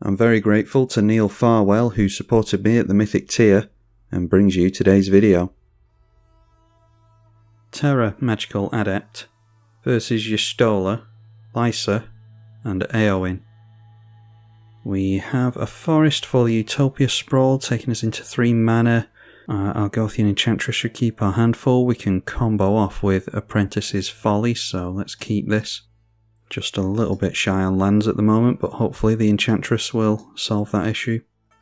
I'm very grateful to Neil Farwell, who supported me at the Mythic tier and brings you today's video. Terra Magical Adept versus Y'shtola, Lysa and Éowyn. We have a forest for the Utopia Sprawl taking us into 3 mana. Our Gothian Enchantress should keep our hand full. We can combo off with Apprentice's Folly, so let's keep this. Just a little bit shy on lands at the moment, but hopefully the Enchantress will solve that issue.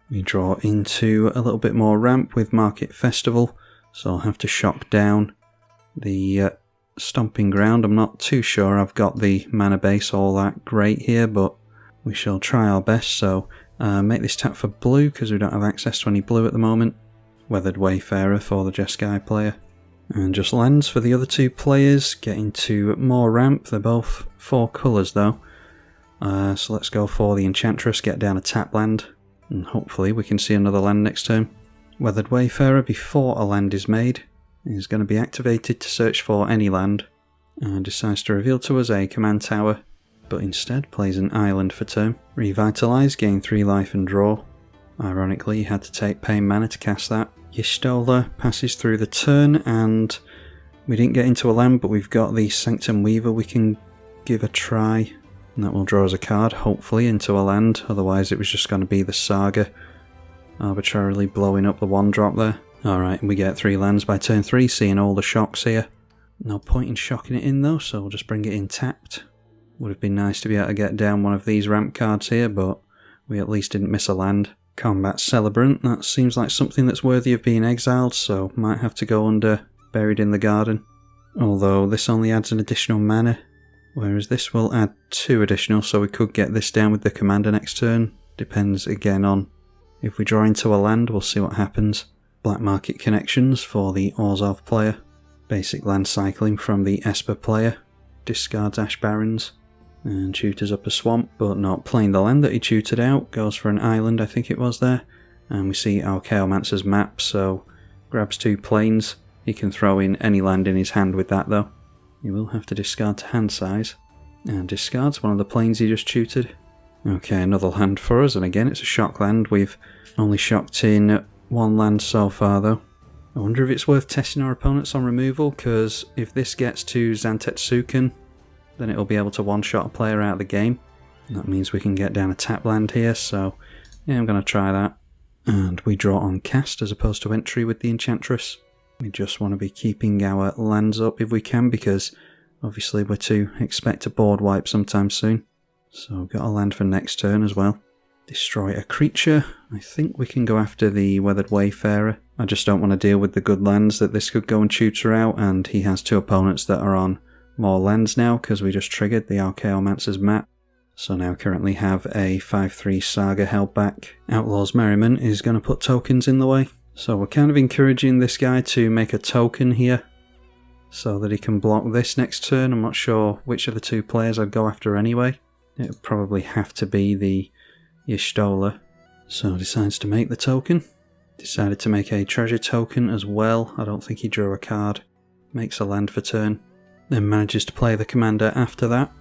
We draw into a little bit more ramp with Market Festival, so I'll have to shock down the Stomping Ground. I'm not too sure I've got the mana base all that great here, but we shall try our best. So make this tap for blue because we don't have access to any blue at the moment. Weathered Wayfarer for the Jeskai player. And just lands for the other 2 players. Get into more ramp. They're both 4 colours though. So let's go for the Enchantress, get down a tap land, and hopefully we can see another land next turn. Weathered Wayfarer, before a land is made, is going to be activated to search for any land, and decides to reveal to us a command tower, but instead plays an island for turn. Revitalise, gain 3 life and draw. Ironically, you had to take pain mana to cast that. Y'shtola passes through the turn, and we didn't get into a land, but we've got the Sanctum Weaver we can give a try, and that will draw us a card, hopefully, into a land. Otherwise it was just going to be the Saga arbitrarily blowing up the 1-drop there. Alright, we get 3 lands by turn 3, seeing all the shocks here. No point in shocking it in though, so we'll just bring it in tapped. Would have been nice to be able to get down one of these ramp cards here, but we at least didn't miss a land. Combat Celebrant, that seems like something that's worthy of being exiled, so might have to go under Buried in the Garden. Although this only adds an additional mana, whereas this will add 2 additional, so we could get this down with the Commander next turn. Depends again on if we draw into a land, we'll see what happens. Black Market Connections for the Orzhov player. Basic land cycling from the Esper player. Discards Ash Barrens and tutors up a swamp, but not playing the land that he tutored out. Goes for an island, I think it was there. And we see our Chaomancer's map, so grabs 2 plains. He can throw in any land in his hand with that though. He will have to discard to hand size. And discards one of the plains he just tutored. Okay, another land for us, and again it's a shock land. We've only shocked in 1 land so far though. I wonder if it's worth testing our opponents on removal, because if this gets to Zantetsuken, then it'll be able to one-shot a player out of the game. And that means we can get down a tap land here, so yeah, I'm going to try that. And we draw on cast as opposed to entry with the Enchantress. We just want to be keeping our lands up if we can, because obviously we're to expect a board wipe sometime soon. So we've got a land for next turn as well. Destroy a creature. I think we can go after the Weathered Wayfarer. I just don't want to deal with the good lands that this could go and tutor out, and he has 2 opponents that are on more lands now because we just triggered the Archaeomancer's map. So now currently have a 5/3 Saga held back. Outlaw's Merriment is going to put tokens in the way. So we're kind of encouraging this guy to make a token here so that he can block this next turn. I'm not sure which of the 2 players I'd go after anyway. It would probably have to be the Y'shtola. So decides to make the token. Decided to make a treasure token as well. I don't think he drew a card. Makes a land for turn. Then manages to play the commander after that.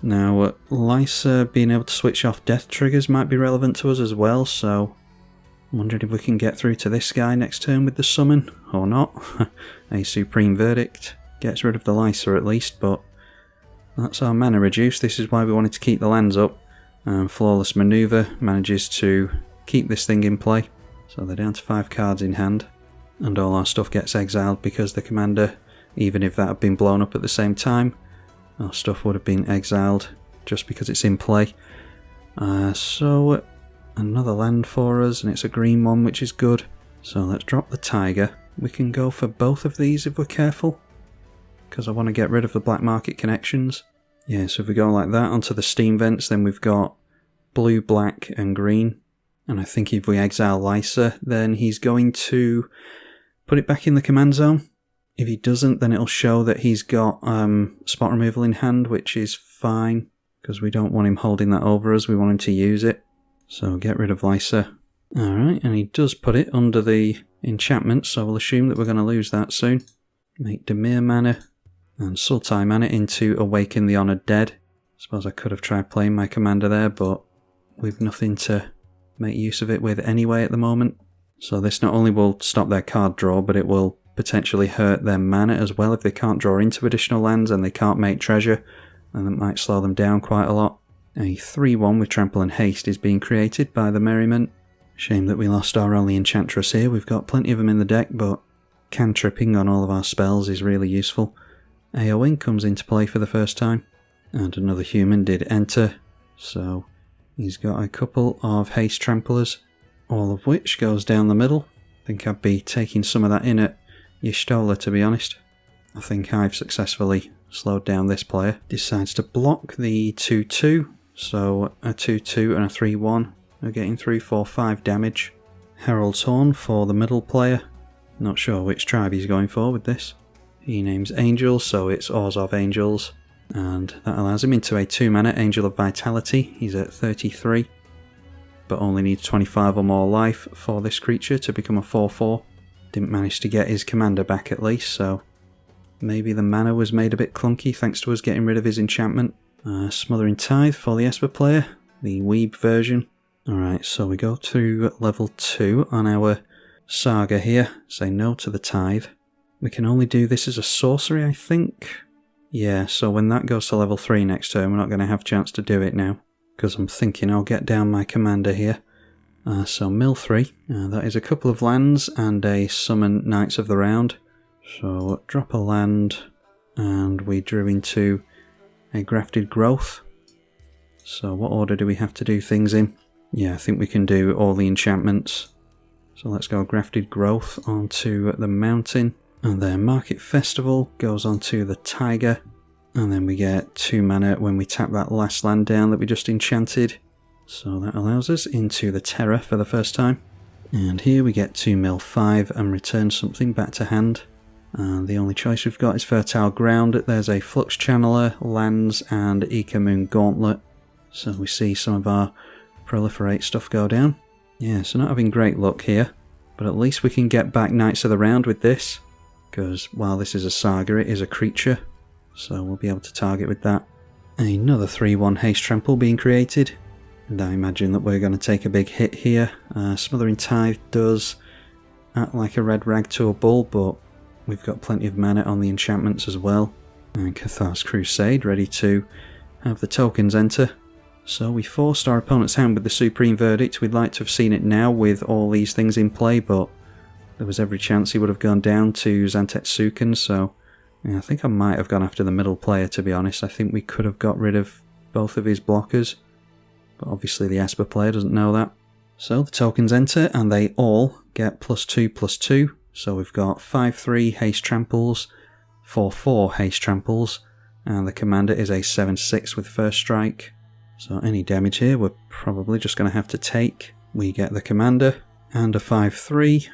Now Lysa being able to switch off death triggers might be relevant to us as well, so I'm wondering if we can get through to this guy next turn with the summon, or not. A Supreme Verdict gets rid of the Lysa at least, but that's our mana reduced. This is why we wanted to keep the lands up. Flawless Maneuver manages to keep this thing in play, so they're down to 5 cards in hand, and all our stuff gets exiled because the commander, even if that had been blown up at the same time, our stuff would have been exiled just because it's in play. So another land for us, and it's a green one, which is good. So let's drop the Tiger. We can go for both of these if we're careful, because I want to get rid of the Black Market Connections. Yeah, so if we go like that onto the Steam Vents, then we've got blue, black and green. And I think if we exile Lysa, then he's going to put it back in the command zone. If he doesn't, then it'll show that he's got spot removal in hand, which is fine, because we don't want him holding that over us, we want him to use it. So get rid of Lysa. Alright, and he does put it under the enchantment, so we'll assume that we're going to lose that soon. Make Dimir mana and Sultai mana into Awaken the Honoured Dead. Suppose I could have tried playing my commander there, but we've nothing to make use of it with anyway at the moment. So this not only will stop their card draw, but it will potentially hurt their mana as well if they can't draw into additional lands and they can't make treasure, and that might slow them down quite a lot. A 3-1 with Trample and Haste is being created by the Merriment. Shame that we lost our only Enchantress here. We've got plenty of them in the deck, but cantripping on all of our spells is really useful. AOing comes into play for the first time, and another human did enter, so he's got a couple of Haste Tramplers, all of which goes down the middle. I think I'd be taking some of that in at Y'shtola, to be honest. I think I've successfully slowed down this player. Decides to block the 2-2, so a 2-2 and a 3-1 are getting 3-4-5 damage. Herald's Horn for the middle player. Not sure which tribe he's going for with this. He names Angels, so it's Orzhov Angels, and that allows him into a 2-mana Angel of Vitality. He's at 33, but only needs 25 or more life for this creature to become a 4-4. Didn't manage to get his commander back at least, so maybe the mana was made a bit clunky thanks to us getting rid of his enchantment. Smothering Tithe for the Esper player, the Weeb version. Alright, so we go to level 2 on our Saga here. Say no to the Tithe. We can only do this as a sorcery, I think. Yeah, so when that goes to level 3 next turn, we're not going to have a chance to do it now, because I'm thinking I'll get down my commander here. So mill 3, that is a couple of lands and a summon Knights of the Round. So drop a land, and we drew into a Grafted Growth. So what order do we have to do things in? Yeah, I think we can do all the enchantments. So let's go Grafted Growth onto the Mountain, and then Market Festival goes onto the Tiger, and then we get 2 mana when we tap that last land down that we just enchanted. So that allows us into the Terra for the first time. And here we get to mill 5 and return something back to hand. And the only choice we've got is Fertile Ground. There's a Flux Channeler, lands, and Ikamoon Gauntlet. So we see some of our Proliferate stuff go down. Yeah, so not having great luck here, but at least we can get back Knights of the Round with this, because while this is a saga, it is a creature, so we'll be able to target with that. Another 3-1 Haste Trample being created, and I imagine that we're going to take a big hit here. Smothering Tithe does act like a red rag to a bull, but we've got plenty of mana on the enchantments as well. And Cathar's Crusade ready to have the tokens enter. So we forced our opponent's hand with the Supreme Verdict. We'd like to have seen it now with all these things in play, but there was every chance he would have gone down to Zantetsuken, so yeah, I think I might have gone after the middle player, to be honest. I think we could have got rid of both of his blockers, but obviously the Esper player doesn't know that. So the tokens enter, and they all get +2/+2, so we've got 5-3 Haste Tramples, 4-4 Haste Tramples, and the commander is a 7-6 with First Strike. So any damage here we're probably just going to have to take. We get the commander and a 5-3,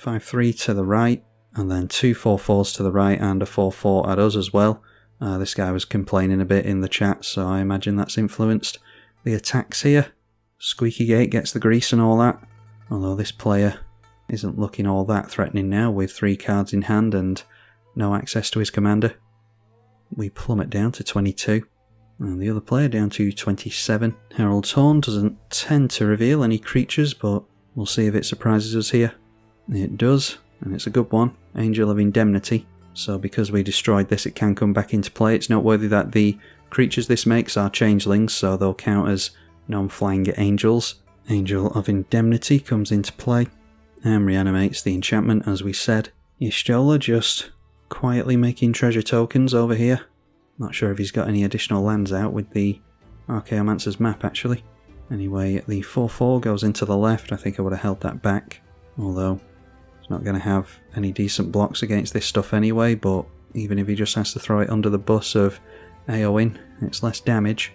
5-3 to the right, and then 2 4-4s to the right and a 4-4 at us as well. This guy was complaining a bit in the chat, so I imagine that's influenced the attacks here. Squeaky Gate gets the grease and all that, although this player isn't looking all that threatening now with 3 cards in hand and no access to his commander. We plummet down to 22. And the other player down to 27. Herald's Horn doesn't tend to reveal any creatures, but we'll see if it surprises us here. It does, and it's a good one. Angel of Indemnity. So because we destroyed this, it can come back into play. It's noteworthy that the creatures this makes are changelings, so they'll count as non-flying angels. Angel of Indemnity comes into play and reanimates the enchantment, as we said. Y'shtola just quietly making treasure tokens over here. Not sure if he's got any additional lands out with the Archaeomancer's map, actually. Anyway, the 4-4 goes into the left. I think I would have held that back, although he's not going to have any decent blocks against this stuff anyway, but even if he just has to throw it under the bus of AOing, it's less damage.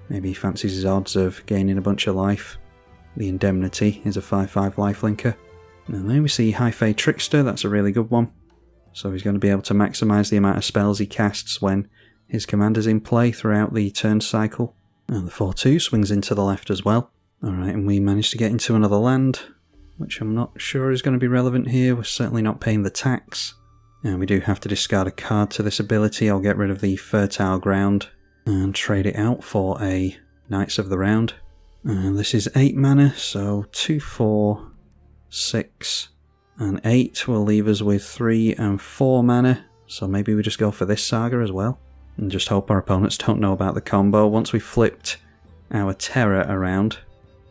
Maybe he fancies his odds of gaining a bunch of life. The Indemnity is a 5-5 lifelinker. And then we see High Fae Trickster. That's a really good one. So he's going to be able to maximise the amount of spells he casts when his commander's in play throughout the turn cycle. And the 4-2 swings into the left as well. Alright, and we managed to get into another land, which I'm not sure is going to be relevant here. We're certainly not paying the tax. And we do have to discard a card to this ability. I'll get rid of the Fertile Ground and trade it out for a Knights of the Round. And this is 8 mana, so 2, 4, 6, and 8 will leave us with 3 and 4 mana. So maybe we just go for this saga as well. And just hope our opponents don't know about the combo. Once we've flipped our Terra around,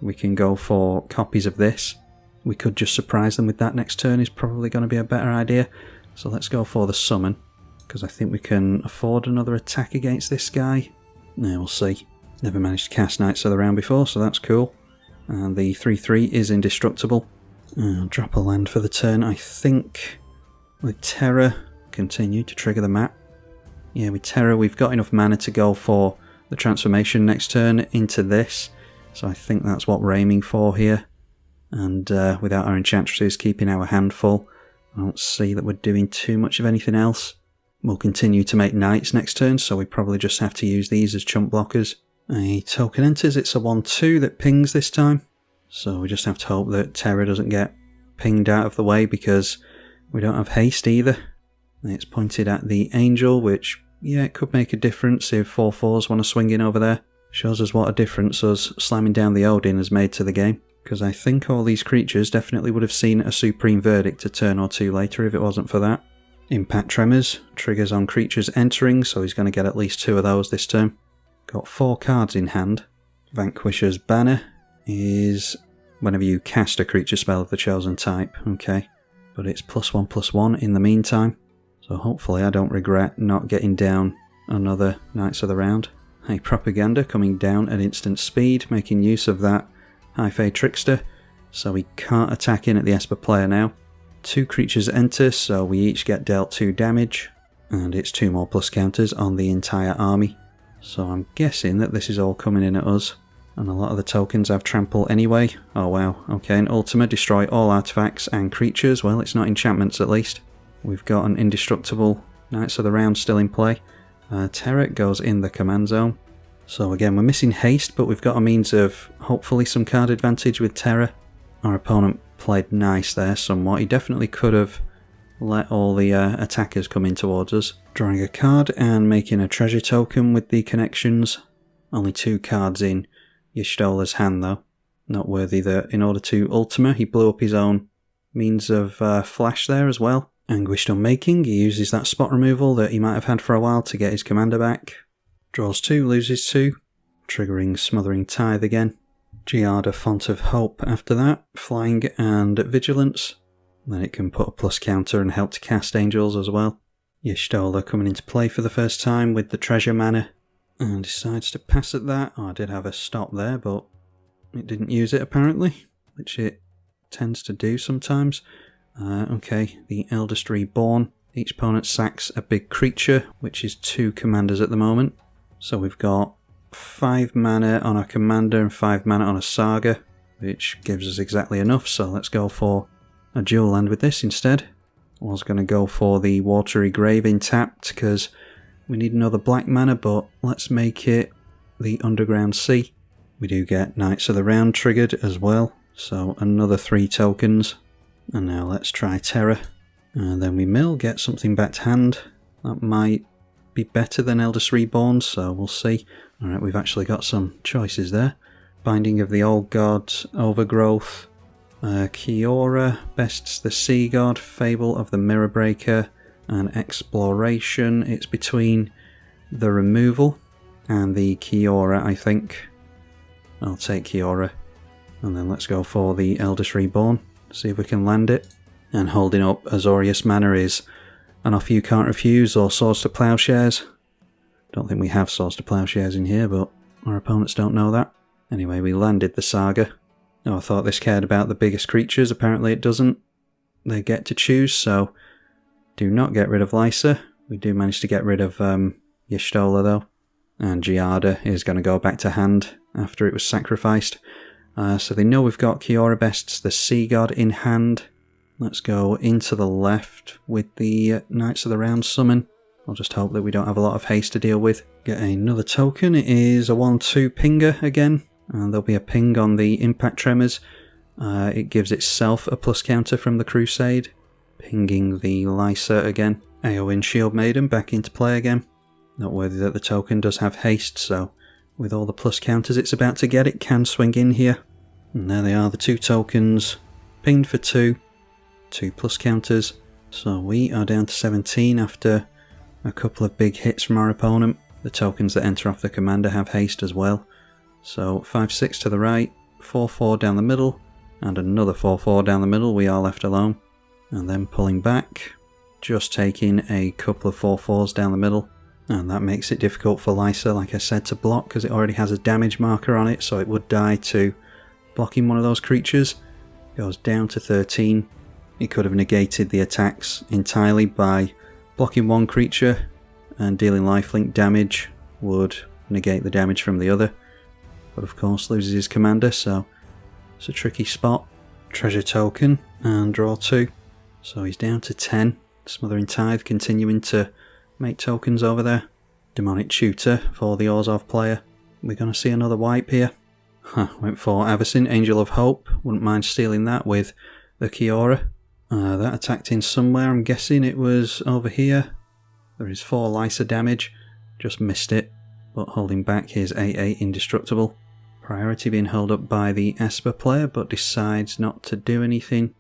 we can go for copies of this. We could just surprise them with that next turn, is probably going to be a better idea. So let's go for the summon, because I think we can afford another attack against this guy. Yeah, we'll see. Never managed to cast Knights of the Round before, so that's cool. And the 3/3 is indestructible. I'll drop a land for the turn. I think with Terra, continue to trigger the map. Yeah, with Terra we've got enough mana to go for the transformation next turn into this. So I think that's what we're aiming for here. And without our enchantresses keeping our hand full, I don't see that we're doing too much of anything else. We'll continue to make knights next turn, so we probably just have to use these as chump blockers. A token enters, it's a 1/2 that pings this time. So we just have to hope that Terra doesn't get pinged out of the way, because we don't have haste either. It's pointed at the angel, which, yeah, it could make a difference if 4/4s want to swing in over there. Shows us what a difference us slamming down the Odin has made to the game. Because I think all these creatures definitely would have seen a Supreme Verdict a turn or two later if it wasn't for that. Impact Tremors triggers on creatures entering, so he's going to get at least 2 of those this turn. Got 4 cards in hand. Vanquisher's Banner is whenever you cast a creature spell of the chosen type, okay. But it's +1/+1 in the meantime, so hopefully I don't regret not getting down another Knights of the Round. A Propaganda coming down at instant speed, making use of that High-Fade Trickster, so we can't attack in at the Esper player now. 2 creatures enter, so we each get dealt 2 damage, and it's 2 more plus counters on the entire army. So I'm guessing that this is all coming in at us, and a lot of the tokens have trample anyway. Oh wow, okay, and Ultima, destroy all artifacts and creatures. Well, it's not enchantments at least. We've got an indestructible Knights of the Round still in play. Terra goes in the command zone. So again, we're missing haste, but we've got a means of hopefully some card advantage with Terra. Our opponent played nice there somewhat. He definitely could have let all the attackers come in towards us. Drawing a card and making a treasure token with the connections. Only 2 cards in Y'shtola's hand though. Not worthy that in order to Ultima, he blew up his own means of flash there as well. Anguished Unmaking, he uses that spot removal that he might have had for a while to get his commander back. Draws 2, loses 2, triggering Smothering Tithe again. Giada, Font of Hope after that, Flying and Vigilance. Then it can put a plus counter and help to cast angels as well. Y'shtola coming into play for the first time with the treasure mana, and decides to pass at that. Oh, I did have a stop there, but it didn't use it apparently, which it tends to do sometimes. Okay, the Eldest Reborn. Each opponent sacks a big creature, which is 2 commanders at the moment. So we've got 5 mana on a commander and 5 mana on a saga, which gives us exactly enough, so let's go for a dual land with this instead. I was going to go for the Watery Grave in tapped, because we need another black mana, but let's make it the Underground Sea. We do get Knights of the Round triggered as well, so another 3 tokens. And now let's try Terra. And then we mill, get something back to hand. That might be better than Eldest Reborn, so we'll see. Alright, we've actually got some choices there. Binding of the Old Gods, Overgrowth, Kiora, Bests the Sea God, Fable of the Mirror Breaker, and Exploration. It's between the Removal and the Kiora, I think. I'll take Kiora. And then let's go for the Eldest Reborn, see if we can land it. And holding up Azorius Manor is an Off You Can't Refuse or Swords to Plowshares. Don't think we have Swords to Plowshares in here, but our opponents don't know that. Anyway, we landed the Saga. Oh, I thought this cared about the biggest creatures. Apparently it doesn't. They get to choose, so do not get rid of Lysa. We do manage to get rid of Y'shtola though. And Giada is going to go back to hand after it was sacrificed. So they know we've got Kiora Bests the Sea God in hand. Let's go into the left with the Knights of the Round summon. I'll just hope that we don't have a lot of haste to deal with. Get another token. It is a 1/2 pinger again. And there'll be a ping on the Impact Tremors. It gives itself a plus counter from the Crusade. Pinging the Lysa again. Eowyn Shield Maiden back into play again. Noteworthy that the token does have haste, so with all the plus counters it's about to get, it can swing in here. And there they are, the 2 tokens, pinged for 2 plus counters. So we are down to 17 after a couple of big hits from our opponent. The tokens that enter off the commander have haste as well. So 5-6 to the right, 4-4 down the middle, and another 4-4 down the middle. We are left alone. And then pulling back, just taking a couple of 4-4s down the middle. And that makes it difficult for Lysa, like I said, to block because it already has a damage marker on it, so it would die to blocking one of those creatures. Goes down to 13. It could have negated the attacks entirely by blocking one creature, and dealing lifelink damage would negate the damage from the other. But of course loses his commander, so it's a tricky spot. Treasure token and draw 2. So he's down to 10. Smothering Tithe continuing to make tokens over there. Demonic Tutor for the Orzhov player. We're going to see another wipe here. Went for Avacyn, Angel of Hope. Wouldn't mind stealing that with the Kiora. That attacked in somewhere. I'm guessing it was over here. There is 4 Lysa damage. Just missed it. But holding back his 8-8 Indestructible. Priority being held up by the Esper player, but decides not to do anything.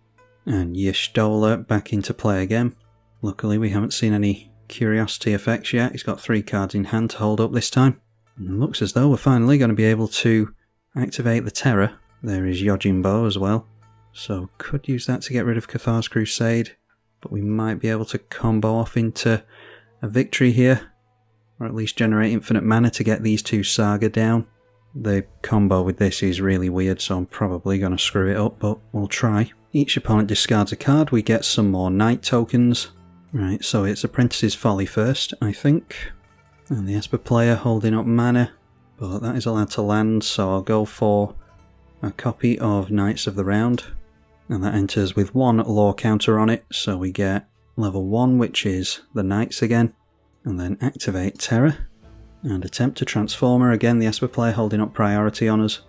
And Y'shtola back into play again. Luckily we haven't seen any Curiosity effects yet. He's got 3 cards in hand to hold up this time. And looks as though we're finally going to be able to activate the Terra. There is Yojimbo as well. So could use that to get rid of Cathar's Crusade. But we might be able to combo off into a victory here. Or at least generate infinite mana to get these 2 Saga down. The combo with this is really weird, so I'm probably going to screw it up, but we'll try. Each opponent discards a card. We get some more Knight tokens. Right, so it's Apprentice's Folly first, I think. And the Esper player holding up mana. But that is allowed to land, so I'll go for a copy of Knights of the Round. And that enters with 1 lore counter on it, so we get level 1, which is the Knights again. And then activate Terra. And attempt to transform her. Again, the Esper player holding up priority on us.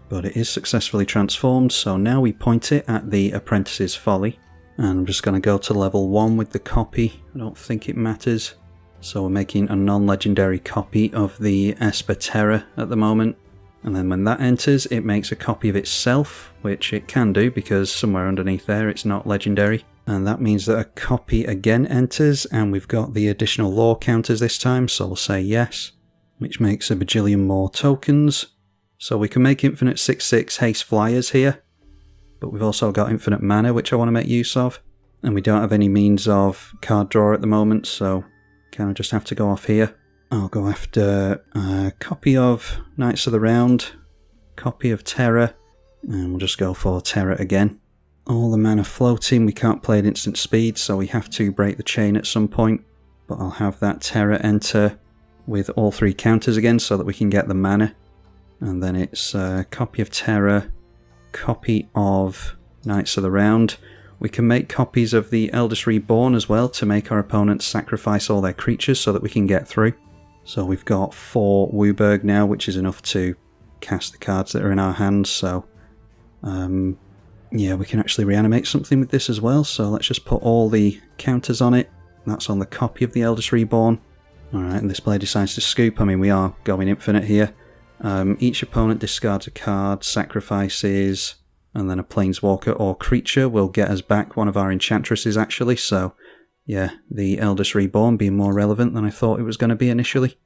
But it is successfully transformed, so now we point it at the Apprentice's Folly. And I'm just going to go to level 1 with the copy. I don't think it matters. So we're making a non-legendary copy of the Esper Terra at the moment. And then when that enters, it makes a copy of itself, which it can do because somewhere underneath there it's not legendary. And that means that a copy again enters, and we've got the additional lore counters this time, so we'll say yes. Which makes a bajillion more tokens. So we can make infinite 6/6 haste flyers here. But we've also got infinite mana, which I want to make use of. And we don't have any means of card draw at the moment, so kind of just have to go off here. I'll go after a copy of Knights of the Round, copy of Terra, and we'll just go for Terra again. All the mana floating, we can't play at instant speed, so we have to break the chain at some point. But I'll have that Terra enter with all 3 counters again so that we can get the mana. And then it's a copy of Terra, copy of Knights of the Round. We can make copies of the Eldest Reborn as well to make our opponents sacrifice all their creatures so that we can get through. So we've got 4 Wooburg now, which is enough to cast the cards that are in our hands. So yeah, we can actually reanimate something with this as well. So let's just put all the counters on it. That's on the copy of the Eldest Reborn. Alright, and this player decides to scoop. I mean, we are going infinite here. Each opponent discards a card, sacrifices, and then a planeswalker or creature will get us back one of our enchantresses actually, so yeah, the Eldest Reborn being more relevant than I thought it was going to be initially.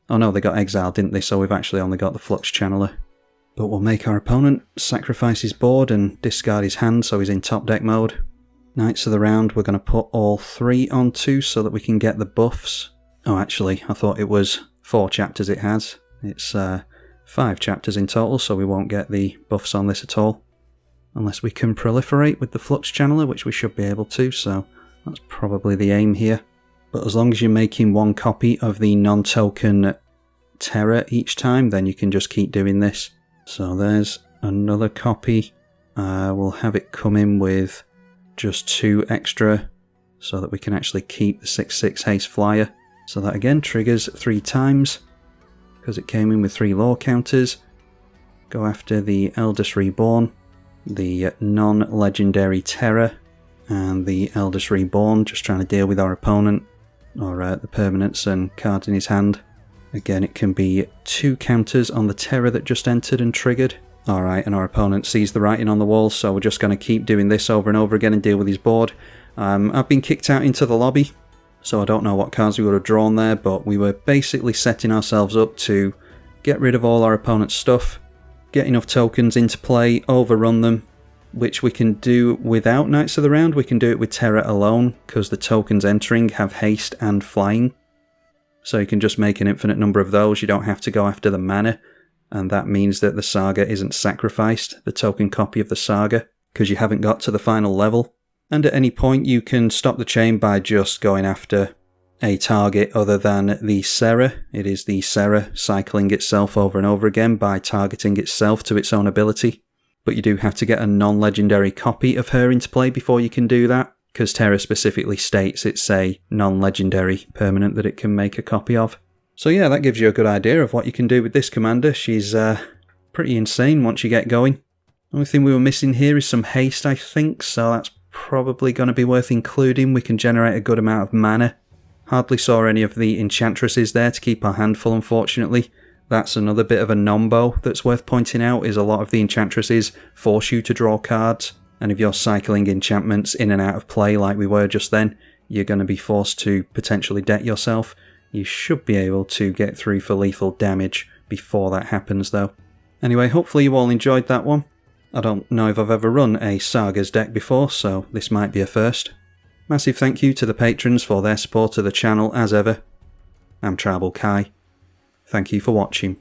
Oh no, they got exiled, didn't they, so we've actually only got the Flux Channeler. But we'll make our opponent sacrifice his board and discard his hand so he's in top deck mode. Knights of the Round we're going to put all 3 onto so that we can get the buffs. Oh actually, I thought it was 4 chapters it has. It's 5 chapters in total, so we won't get the buffs on this at all. Unless we can proliferate with the Flux Channeler, which we should be able to, so that's probably the aim here. But as long as you're making 1 copy of the non-token Terra each time, then you can just keep doing this. So there's another copy. We'll have it come in with just 2 extra, so that we can actually keep the 6/6 haste flyer. So that again triggers 3 times, because it came in with 3 lore counters. Go after the Eldest Reborn, the non-legendary Terra, and the Eldest Reborn, just trying to deal with our opponent, or the permanents and cards in his hand. Again, it can be 2 counters on the Terra that just entered and triggered. Alright, and our opponent sees the writing on the wall, so we're just going to keep doing this over and over again and deal with his board. I've been kicked out into the lobby, so I don't know what cards we would have drawn there, but we were basically setting ourselves up to get rid of all our opponent's stuff, get enough tokens into play, overrun them, which we can do without Knights of the Round. We can do it with Terra alone, because the tokens entering have haste and flying. So you can just make an infinite number of those, you don't have to go after the mana. And that means that the Saga isn't sacrificed, the token copy of the Saga, because you haven't got to the final level. And at any point you can stop the chain by just going after a target other than the Serra. It is the Serra cycling itself over and over again by targeting itself to its own ability. But you do have to get a non-legendary copy of her into play before you can do that, because Terra specifically states it's a non-legendary permanent that it can make a copy of. So yeah, that gives you a good idea of what you can do with this commander. She's pretty insane once you get going. Only thing we were missing here is some haste, I think, so that's probably going to be worth including. We can generate a good amount of mana. Hardly saw any of the enchantresses there to keep our hand full, unfortunately. That's another bit of a nombo that's worth pointing out, is a lot of the enchantresses force you to draw cards, and if you're cycling enchantments in and out of play like we were just then, you're going to be forced to potentially debt yourself. You should be able to get through for lethal damage before that happens though. Anyway, hopefully you all enjoyed that one. I don't know if I've ever run a Sagas deck before, so this might be a first. Massive thank you to the patrons for their support of the channel as ever. I'm tribalkai. Thank you for watching.